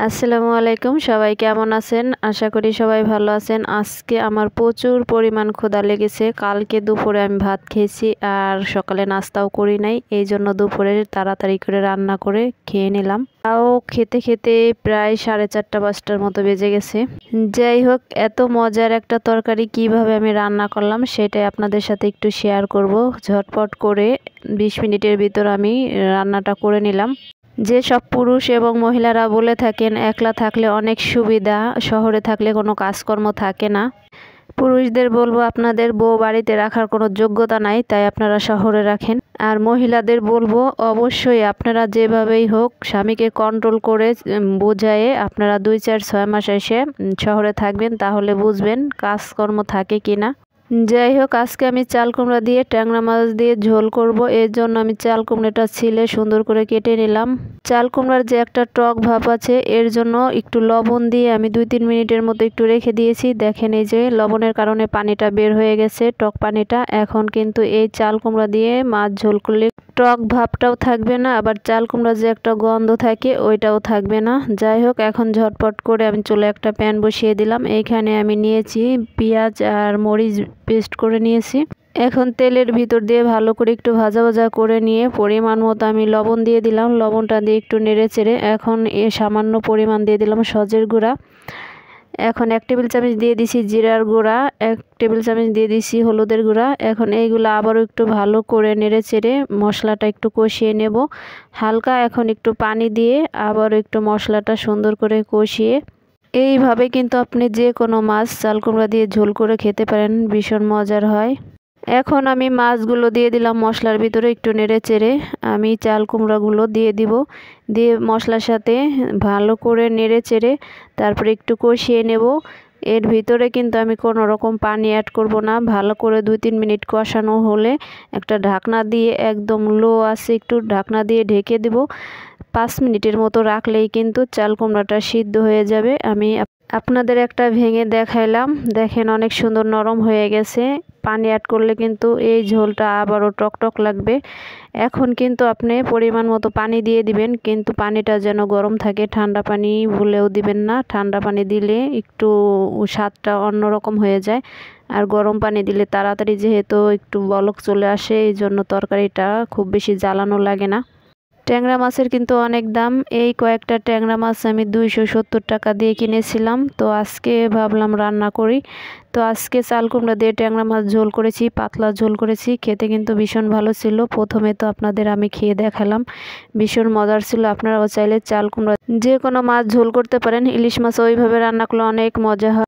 আসসালামু আলাইকুম, সবাই কেমন আছেন? আশা করি সবাই ভালো আছেন। আজকে আমার প্রচুর পরিমাণ ক্ষুধা লেগেছে। কালকে দুপুরে আমি ভাত খেয়েছি আর সকালে নাস্তাও করি নাই, এই জন্য দুপুরে তাড়াতাড়ি করে রান্না করে খেয়ে নিলাম। তাও খেতে খেতে প্রায় 4:30-5টার মতো বেজে গেছে। যাই হোক, এত মজার একটা তরকারি কিভাবে আমি রান্না করলাম সেটাই আপনাদের সাথে একটু শেয়ার করব। ঝটপট করে 20 মিনিটের ভিতর আমি রান্নাটা করে নিলাম। যে সব পুরুষ এবং মহিলারা বলে থাকেন একলা থাকলে অনেক সুবিধা, শহরে থাকলে কোনো কাজকর্ম থাকে না। পুরুষদের বলবো আপনাদের বউ বাড়িতে রাখার কোনো যোগ্যতা নাই, তাই আপনারা শহরে রাখেন। আর মহিলাদের বলবো অবশ্যই আপনারা যেভাবেই হোক স্বামীকে কন্ট্রোল করে বোঝায়ে আপনারা 2-4-6 মাস এসে শহরে থাকবেন, তাহলে বুঝবেন কাজকর্ম থাকে কিনা। যাই হোক, আজকে আমি চাল কুমড়া দিয়ে ট্যাংরা মাছ দিয়ে ঝোল করব। এর জন্য আমি চাল কুমড়াটা ছিলে সুন্দর করে কেটে নিলাম। চাল কুমড়ার যে একটা টক ভাব আছে, এর জন্য একটু লবণ দিয়ে আমি 2-3 মিনিটের মতো একটু রেখে দিয়েছি। দেখেন এই যে লবণের কারণে পানিটা বের হয়ে গেছে, টক পানিটা। এখন কিন্তু এই চাল কুমড়া দিয়ে মাছ ঝোল করলে টক ভাবটাও থাকবে না, আবার চাল কুমড়া যে একটা গন্ধ থাকে ওইটাও থাকবে না। যাই হোক, এখন ঝটপট করে আমি চুলায় একটা প্যান বসিয়ে দিলাম। এইখানে আমি নিয়েছি পেঁয়াজ আর মরিচ পেস্ট করে নিয়েছি। এখন তেলের ভিতর দিয়ে ভালো করে একটু ভাজা ভাজা করে নিয়ে পরিমাণ মতো আমি লবণ দিয়ে দিলাম। লবণটা দিয়ে একটু নেড়ে চেড়ে এখন সামান্য পরিমাণ দিয়ে দিলাম সজের গুঁড়া। এখন 1 টেবিল চামচ দিয়ে দিছি জিরার গুঁড়া, 1 টেবিল চামচ দিয়ে দিছি হলুদের গুঁড়া। এখন এইগুলো আবারও একটু ভালো করে নেড়ে চেড়ে মশলাটা একটু কষিয়ে নেব হালকা। এখন একটু পানি দিয়ে আবারও একটু মশলাটা সুন্দর করে কষিয়ে, এইভাবে কিন্তু আপনি যে কোনো মাছ চাল কুমড়া দিয়ে ঝোল করে খেতে পারেন, ভীষণ মজার হয়। এখন আমি মাছগুলো দিয়ে দিলাম মশলার ভিতরে, একটু নেড়ে চেড়ে আমি চাল কুমড়াগুলো দিয়ে দিব। দিয়ে মশলার সাথে ভালো করে নেড়ে চেড়ে তারপরে একটু কষিয়ে নেব। এর ভিতরে কিন্তু আমি কোনো রকম পানি অ্যাড করব না। ভালো করে 2-3 মিনিট কষানো হলে একটা ঢাকনা দিয়ে একদম লো আছে একটু ঢাকনা দিয়ে ঢেকে দেব। 5 মিনিটের মতো রাখলেই কিন্তু চাল কুমড়াটা সিদ্ধ হয়ে যাবে। আমি আপনাদের একটা ভেঙে দেখাইলাম, দেখেন অনেক সুন্দর নরম হয়ে গেছে। পানি অ্যাড করলে কিন্তু এই ঝোলটা আবারও টকটক লাগবে। এখন কিন্তু আপনি পরিমাণ মতো পানি দিয়ে দিবেন, কিন্তু পানিটা যেন গরম থাকে, ঠান্ডা পানি ভুলেও দিবেন না। ঠান্ডা পানি দিলে একটু স্বাদটা অন্যরকম হয়ে যায়, আর গরম পানি দিলে তাড়াতাড়ি যেহেতু একটু বলক চলে আসে, এই জন্য তরকারিটা খুব বেশি জ্বালানো লাগে না। ট্যাংরা মাছের কিন্তু অনেক দাম। এই কয়েকটা ট্যাংরা মাছ আমি 270 টাকা দিয়ে কিনেছিলাম। তো আজকে ভাবলাম রান্না করি। তো আজকে চাল কুমড়া দিয়ে ট্যাংরা মাছ ঝোল করেছি, পাতলা ঝোল করেছি। খেতে কিন্তু ভীষণ ভালো ছিল। প্রথমে তো আপনাদের আমি খেয়ে দেখালাম, ভীষণ মজার ছিল। আপনারাও চাইলে চাল কুমড়া যে কোনো মাছ ঝোল করতে পারেন। ইলিশ মাছ ওইভাবে রান্না করলে অনেক মজা হয়।